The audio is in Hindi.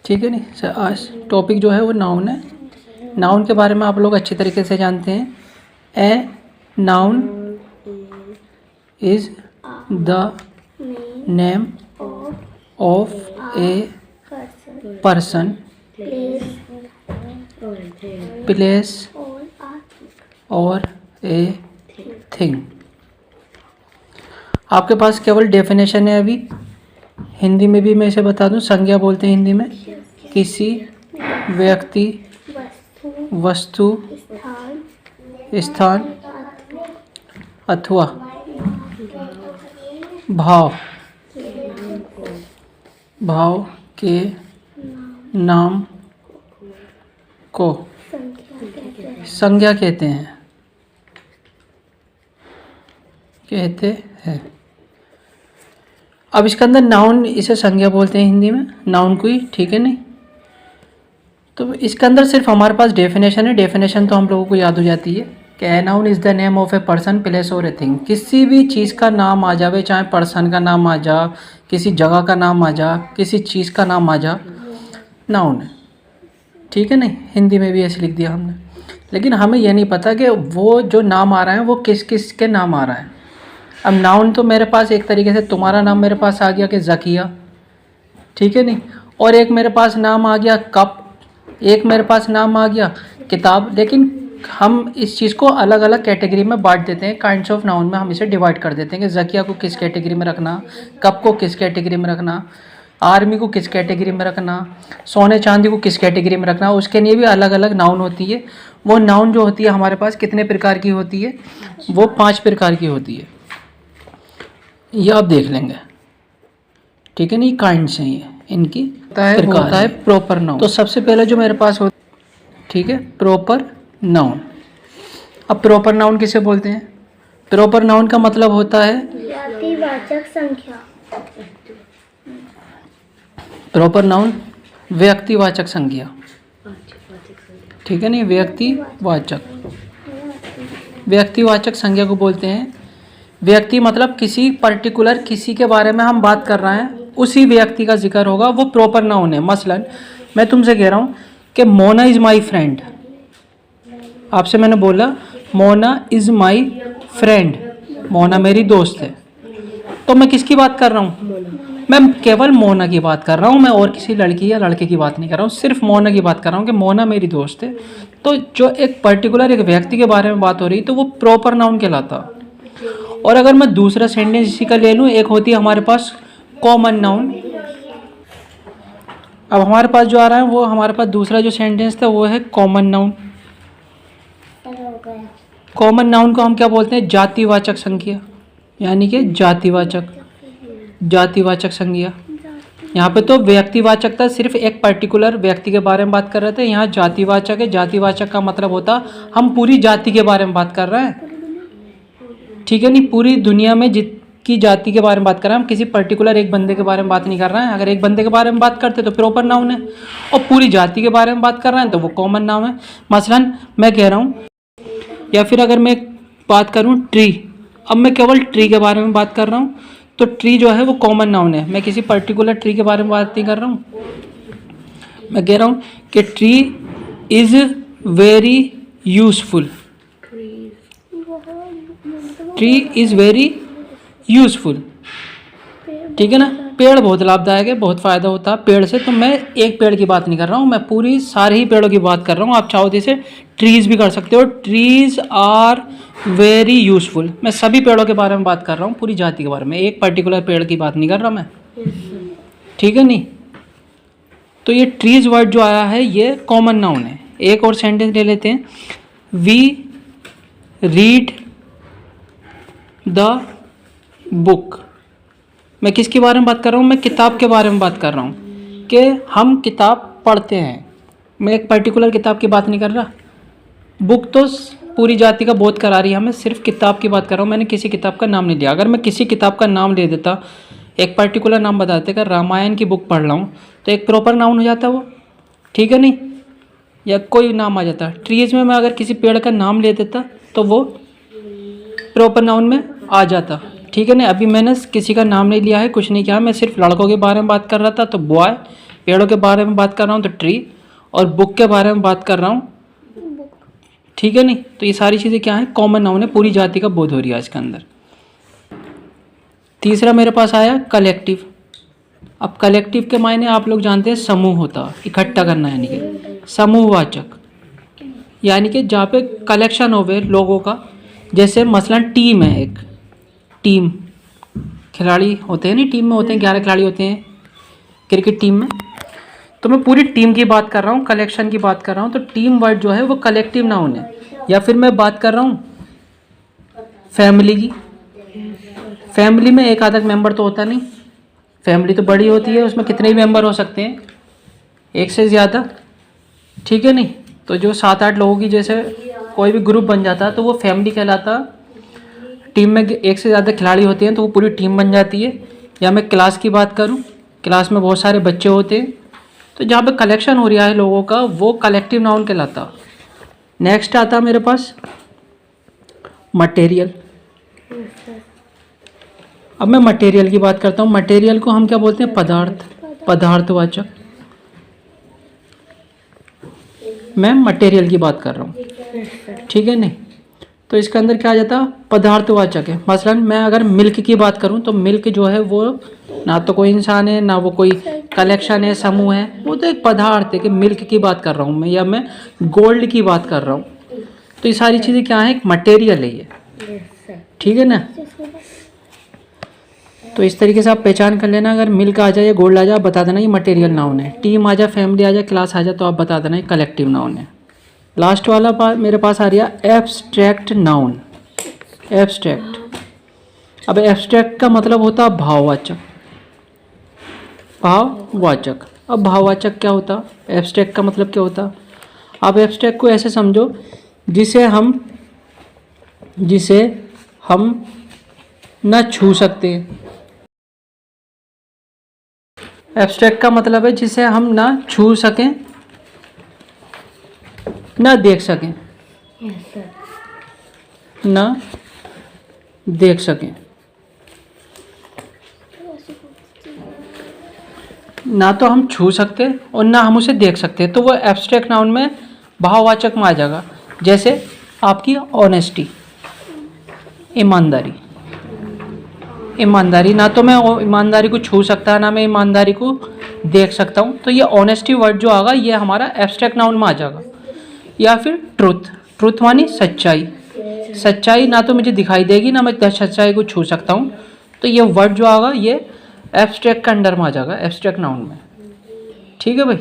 ठीक है नहीं। आज टॉपिक जो है वो नाउन है। नाउन के बारे में आप लोग अच्छी तरीके से जानते हैं। A noun is the name of a person, place और ए थिंग। आपके पास केवल डेफिनेशन है। अभी हिंदी में भी मैं इसे बता दूं, संज्ञा बोलते हैं हिंदी में किसी व्यक्ति, वस्तु, स्थान अथवा भाव के नाम को संज्ञा कहते हैं। अब इसके अंदर नाउन, इसे संज्ञा बोलते हैं हिंदी में, नाउन को ही, ठीक है नहीं। तो इसके अंदर सिर्फ हमारे पास डेफिनेशन है। डेफिनेशन तो हम लोगों को याद हो जाती है कि a noun is the name of a person, place और ए थिंग। किसी भी चीज़ का नाम आ जावे, चाहे पर्सन का नाम आ जा, किसी जगह का नाम आ जा, किसी चीज़ का नाम आ जा, नाउन है, ठीक है नहीं। हिंदी में भी ऐसे लिख दिया हमने, लेकिन हमें यह नहीं पता कि वो जो नाम आ रहा है वो किस किस के नाम आ रहा है। अब नाउन तो मेरे पास एक तरीके से तुम्हारा नाम मेरे पास आ गया कि ज़किया, ठीक है नहीं, और एक मेरे पास नाम आ गया कप, एक मेरे पास नाम आ गया किताब। लेकिन हम इस चीज़ को अलग अलग कैटेगरी में बांट देते हैं, काइंड्स ऑफ नाउन में हम इसे डिवाइड कर देते हैं कि ज़किया को किस कैटेगरी में रखना, कप को किस कैटेगरी में रखना, आर्मी को किस कैटेगरी में रखना, सोने चांदी को किस कैटेगरी में रखना। उसके लिए भी अलग अलग नाउन होती है। वो नाउन जो होती है हमारे पास कितने प्रकार की होती है? वो 5 प्रकार की होती है। ये आप देख लेंगे, ठीक है नहीं, काइंड्स हैं ये इनकी, होता है प्रॉपर नाउन। तो सबसे पहले जो मेरे पास होता, ठीक है, प्रॉपर नाउन। अब प्रॉपर नाउन किसे बोलते हैं? प्रॉपर नाउन का मतलब होता है व्यक्तिवाचक संख्या। प्रॉपर नाउन व्यक्तिवाचक संज्ञा, ठीक है नहीं, व्यक्तिवाचक संज्ञा को बोलते हैं। व्यक्ति मतलब किसी पर्टिकुलर, किसी के बारे में हम बात कर रहे हैं, उसी व्यक्ति का जिक्र होगा, वो प्रॉपर नाउन है। मसलन मैं तुमसे कह रहा हूँ कि मोना इज़ माई फ्रेंड। आपसे मैंने बोला Mona is my friend, Mona मेरी दोस्त है। तो मैं किसकी बात कर रहा हूँ? मैं केवल मोना की बात कर रहा हूँ। मैं और किसी लड़की या लड़के की बात नहीं कर रहा हूँ, सिर्फ मोना की बात कर रहा हूँ कि मोना मेरी दोस्त है। तो जो एक पर्टिकुलर एक व्यक्ति के बारे में बात हो रही, तो वो प्रॉपर नाउन कहलाता। और अगर मैं दूसरा सेंटेंस इसी का ले लूँ, एक होती है हमारे पास कॉमन नाउन। अब हमारे पास जो आ रहा है वो, हमारे पास दूसरा जो सेंटेंस था वो है कॉमन नाउन। कॉमन नाउन को हम क्या बोलते हैं? जातिवाचक संज्ञा, यानी कि जातिवाचक संज्ञा। यहाँ पे तो व्यक्तिवाचक था, सिर्फ एक पर्टिकुलर व्यक्ति के बारे में बात कर रहे थे। यहाँ जातिवाचक है। जातिवाचक का मतलब होता हम पूरी जाति के बारे में बात कर रहे हैं, ठीक है नहीं, पूरी दुनिया में जितकी जाति के बारे में बात कर रहे हैं। हम किसी पर्टिकुलर एक बंदे के बारे में बात नहीं कर रहे हैं। अगर एक बंदे के बारे में बात करते तो प्रॉपर नाउन है, और पूरी जाति के बारे में बात कर रहे हैं तो वो कॉमन नाउन है। मसलन मैं कह रहा हूँ, या फिर अगर मैं बात करूँ ट्री, अब मैं केवल ट्री के बारे में बात कर रहा हूँ, तो ट्री जो है वो कॉमन नाउन है। मैं किसी पर्टिकुलर ट्री के बारे में बात नहीं कर रहा हूँ। मैं कह रहा हूँ कि tree is very useful. Tree is very useful, ठीक है ना। पेड़ बहुत लाभदायक है, बहुत फ़ायदा होता है पेड़ से। तो मैं एक पेड़ की बात नहीं कर रहा हूँ, मैं पूरी सारे ही पेड़ों की बात कर रहा हूँ। आप चाहो तो इसे ट्रीज़ भी कर सकते हो। Trees are very useful. मैं सभी पेड़ों के बारे में बात कर रहा हूँ, पूरी जाति के बारे में, एक पर्टिकुलर पेड़ की बात नहीं कर रहा मैं, ठीक है नहीं। तो ये ट्रीज़ वर्ड जो आया है ये कॉमन नाउन है। एक और सेंटेंस ले लेते हैं, वी रीड द बुक। मैं किसके बारे में बात कर रहा हूँ? मैं किताब के बारे में बात कर रहा हूँ कि हम किताब पढ़ते हैं। मैं एक पर्टिकुलर किताब की बात नहीं कर रहा। बुक तो पूरी जाति का बोध करा रही है हमें, सिर्फ किताब की बात कर रहा हूँ। मैंने किसी किताब का नाम नहीं लिया। अगर मैं किसी किताब का नाम ले देता, एक पर्टिकुलर नाम बता देते, अगर रामायण की बुक पढ़ रहा हूँ, तो एक प्रॉपर नाउन हो जाता वो, ठीक है नहीं, या कोई नाम आ जाता। ट्रीज़ में मैं अगर किसी पेड़ का नाम ले देता तो वो प्रॉपर नाउन में आ जाता, ठीक है ना। अभी मैंने किसी का नाम नहीं लिया है, कुछ नहीं किया, मैं सिर्फ लड़कों के बारे में बात कर रहा था, तो बॉय पेड़ों के बारे में बात कर रहा हूँ तो ट्री, और बुक के बारे में बात कर रहा हूँ, ठीक है नहीं। तो ये सारी चीज़ें क्या हैं, कॉमन नाउन है, पूरी जाति का बोध हो रही है इसके अंदर। तीसरा मेरे पास आया कलेक्टिव। अब कलेक्टिव के मायने आप लोग जानते हैं, समूह होता, इकट्ठा करना, यानी कि समूहवाचक, यानी कि जहाँ पे कलेक्शन हो गए लोगों का। जैसे मसलन टीम है, एक टीम, खिलाड़ी होते हैं नहीं, टीम में होते हैं 11 खिलाड़ी होते हैं क्रिकेट टीम में। तो मैं पूरी टीम की बात कर रहा हूँ, कलेक्शन की बात कर रहा हूँ। तो टीम वर्ड जो है वो कलेक्टिव नाउन है। या फिर मैं बात कर रहा हूँ फैमिली की। फैमिली में एक आधा मेंबर तो होता नहीं, फैमिली तो बड़ी होती है, उसमें कितने ही मेंबर हो सकते हैं, एक से ज़्यादा, ठीक है नहीं। तो जो 7-8 लोगों की जैसे कोई भी ग्रुप बन जाता है तो वो फैमिली कहलाता। टीम में एक से ज़्यादा खिलाड़ी होते हैं तो वो पूरी टीम बन जाती है। या मैं क्लास की बात करूँ, क्लास में बहुत सारे बच्चे होते हैं, तो जहाँ पे कलेक्शन हो रहा है लोगों का, वो कलेक्टिव नाउन कहलाता। नेक्स्ट आता मेरे पास मटेरियल। अब मैं मटेरियल की बात करता हूँ। मटेरियल को हम क्या बोलते हैं, पदार्थ, पदार्थवाचक। मैं मटेरियल की बात कर रहा हूँ, ठीक है नहीं। तो इसके अंदर क्या आ जाता, पदार्थवाचक है। मसलन मैं अगर मिल्क की बात करूँ तो मिल्क जो है वो ना तो कोई इंसान है, ना वो कोई कलेक्शन है, समूह है, वो तो एक पदार्थ है कि मिल्क की बात कर रहा हूँ मैं, या मैं गोल्ड की बात कर रहा हूँ। तो ये सारी चीज़ें क्या है, एक मटेरियल है ये, ठीक है ना। तो इस तरीके से आप पहचान कर लेना, अगर मिल्क आ जाए या गोल्ड आ जाए, बता देना ये मटेरियल नाउन है। टीम आ जाए, फैमिली आ जाए, क्लास आ जाए, तो आप बता देना ये कलेक्टिव नाउन है। लास्ट वाला मेरे पास आ रहा एब्स्ट्रैक्ट नाउन। एब्स्ट्रैक्ट, अब एब्स्ट्रैक्ट का मतलब होता है भाववाचक। भाववाचक, अब भाववाचक क्या होता, एब्स्ट्रैक्ट का मतलब क्या होता। अब एब्स्ट्रैक्ट को ऐसे समझो, जिसे हम न छू सकते। एब्स्ट्रैक्ट का मतलब है जिसे हम ना छू सकें, ना देख सकें, ना देख सकें, ना तो हम छू सकते और ना हम उसे देख सकते, तो वो एब्स्ट्रैक्ट नाउन में भाववाचक में आ जाएगा। जैसे आपकी ऑनेस्टी, ईमानदारी। ईमानदारी, ना तो मैं ईमानदारी को छू सकता, ना मैं ईमानदारी को देख सकता हूँ, तो ये ऑनेस्टी वर्ड जो आएगा ये हमारा एब्स्ट्रैक्ट नाउन में आ जाएगा। या फिर ट्रुथ, ट्रुथ मानी सच्चाई। सच्चाई ना तो मुझे दिखाई देगी, ना मैं सच्चाई को छू सकता हूँ, तो ये वर्ड जो आएगा ये एब्स्ट्रैक्ट के अंडर में आ जाएगा, एब्स्ट्रैक्ट नाउन में, ठीक है भाई।